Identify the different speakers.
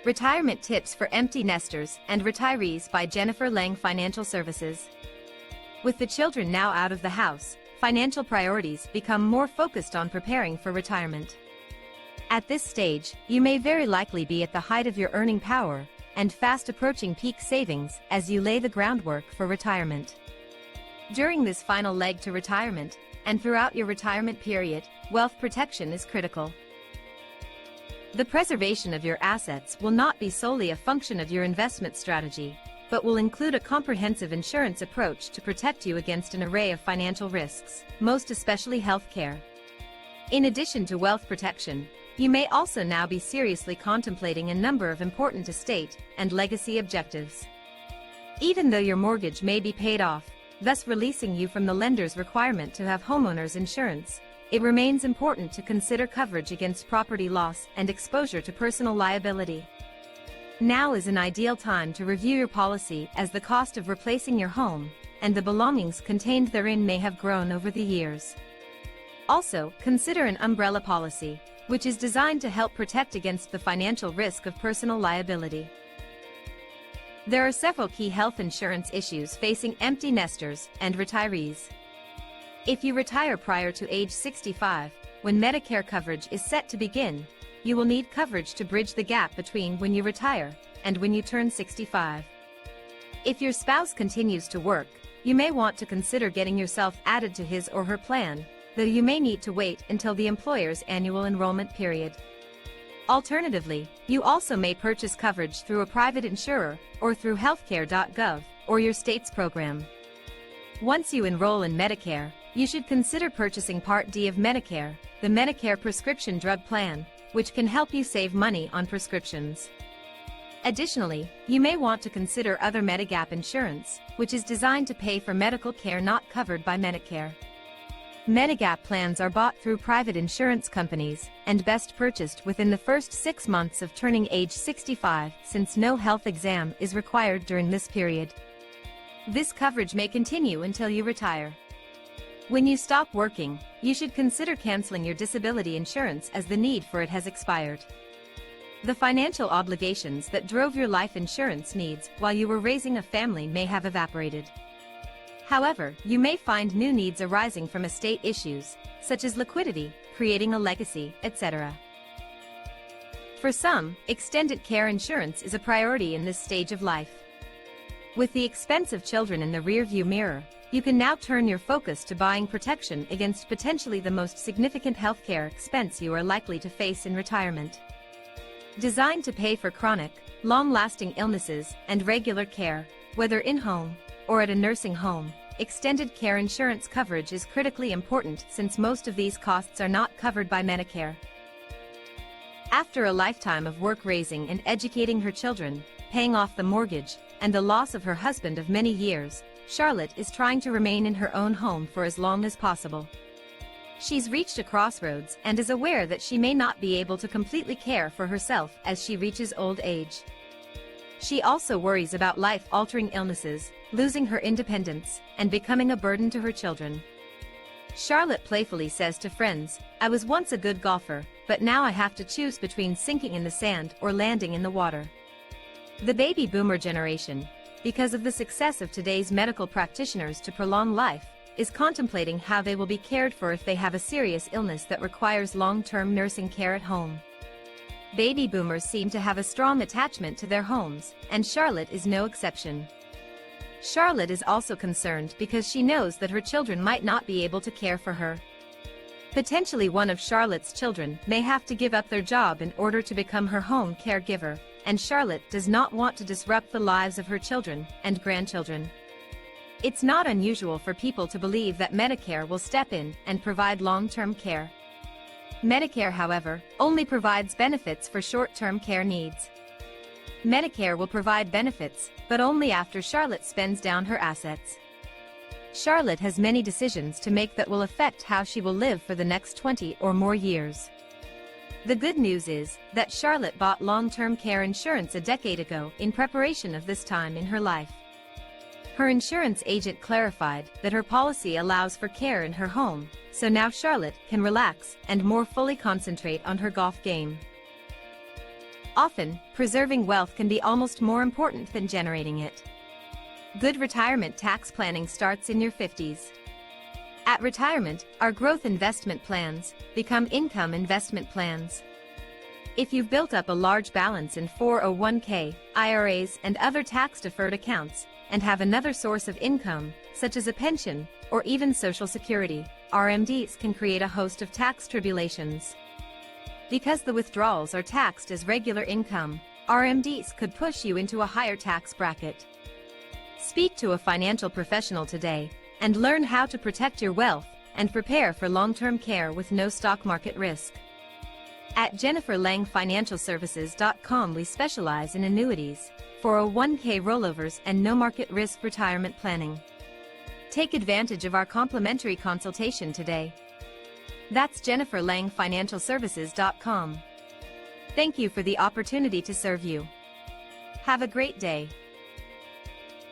Speaker 1: Retirement Tips for Empty Nesters and Retirees by Jennifer Lang Financial Services. With the children now out of the house, financial priorities become more focused on preparing for retirement. At this stage, you may very likely be at the height of your earning power and fast approaching peak savings as you lay the groundwork for retirement. During this final leg to retirement, and throughout your retirement period, wealth protection is critical. The preservation of your assets will not be solely a function of your investment strategy, but will include a comprehensive insurance approach to protect you against an array of financial risks, most especially healthcare. In addition to wealth protection, you may also now be seriously contemplating a number of important estate and legacy objectives. Even though your mortgage may be paid off, thus releasing you from the lender's requirement to have homeowners insurance, it remains important to consider coverage against property loss and exposure to personal liability. Now is an ideal time to review your policy, as the cost of replacing your home and the belongings contained therein may have grown over the years. Also, consider an umbrella policy, which is designed to help protect against the financial risk of personal liability. There are several key health insurance issues facing empty nesters and retirees. If you retire prior to age 65, when Medicare coverage is set to begin, you will need coverage to bridge the gap between when you retire and when you turn 65. If your spouse continues to work, you may want to consider getting yourself added to his or her plan, though you may need to wait until the employer's annual enrollment period. Alternatively, you also may purchase coverage through a private insurer or through healthcare.gov or your state's program. Once you enroll in Medicare, you should consider purchasing Part D of Medicare, the Medicare Prescription Drug Plan, which can help you save money on prescriptions. Additionally, you may want to consider other Medigap insurance, which is designed to pay for medical care not covered by Medicare. Medigap plans are bought through private insurance companies and best purchased within the first 6 months of turning age 65, since no health exam is required during this period. This coverage may continue until you retire. When you stop working, you should consider canceling your disability insurance, as the need for it has expired. The financial obligations that drove your life insurance needs while you were raising a family may have evaporated. However, you may find new needs arising from estate issues, such as liquidity, creating a legacy, etc. For some, extended care insurance is a priority in this stage of life. With the expense of children in the rearview mirror, you can now turn your focus to buying protection against potentially the most significant healthcare expense you are likely to face in retirement. Designed to pay for chronic, long-lasting illnesses and regular care, whether in-home or at a nursing home, extended care insurance coverage is critically important, since most of these costs are not covered by Medicare. After a lifetime of work raising and educating her children, paying off the mortgage, and the loss of her husband of many years, Charlotte is trying to remain in her own home for as long as possible. She's reached a crossroads and is aware that she may not be able to completely care for herself as she reaches old age. She also worries about life-altering illnesses, losing her independence, and becoming a burden to her children. Charlotte playfully says to friends, "I was once a good golfer, but now I have to choose between sinking in the sand or landing in the water." The baby boomer generation, because of the success of today's medical practitioners to prolong life, is contemplating how they will be cared for if they have a serious illness that requires long-term nursing care at home. Baby boomers seem to have a strong attachment to their homes, and Charlotte is no exception. Charlotte is also concerned because she knows that her children might not be able to care for her. Potentially one of Charlotte's children may have to give up their job in order to become her home caregiver, and Charlotte does not want to disrupt the lives of her children and grandchildren. It's not unusual for people to believe that Medicare will step in and provide long-term care. Medicare, however, only provides benefits for short-term care needs. Medicare will provide benefits, but only after Charlotte spends down her assets. Charlotte has many decisions to make that will affect how she will live for the next 20 or more years. The good news is that Charlotte bought long-term care insurance a decade ago in preparation of this time in her life. Her insurance agent clarified that her policy allows for care in her home, so now Charlotte can relax and more fully concentrate on her golf game. Often, preserving wealth can be almost more important than generating it. Good retirement tax planning starts in your 50s. At retirement, our growth investment plans become income investment plans. If you've built up a large balance in 401k, IRAs, and other tax-deferred accounts, and have another source of income, such as a pension, or even Social Security, RMDs can create a host of tax tribulations. Because the withdrawals are taxed as regular income, RMDs could push you into a higher tax bracket. Speak to a financial professional today and learn how to protect your wealth and prepare for long-term care with no stock market risk. At JenniferLangFinancialServices.com, we specialize in annuities, 401k rollovers, and no market risk retirement planning. Take advantage of our complimentary consultation today. That's JenniferLangFinancialServices.com. Thank you for the opportunity to serve you. Have a great day.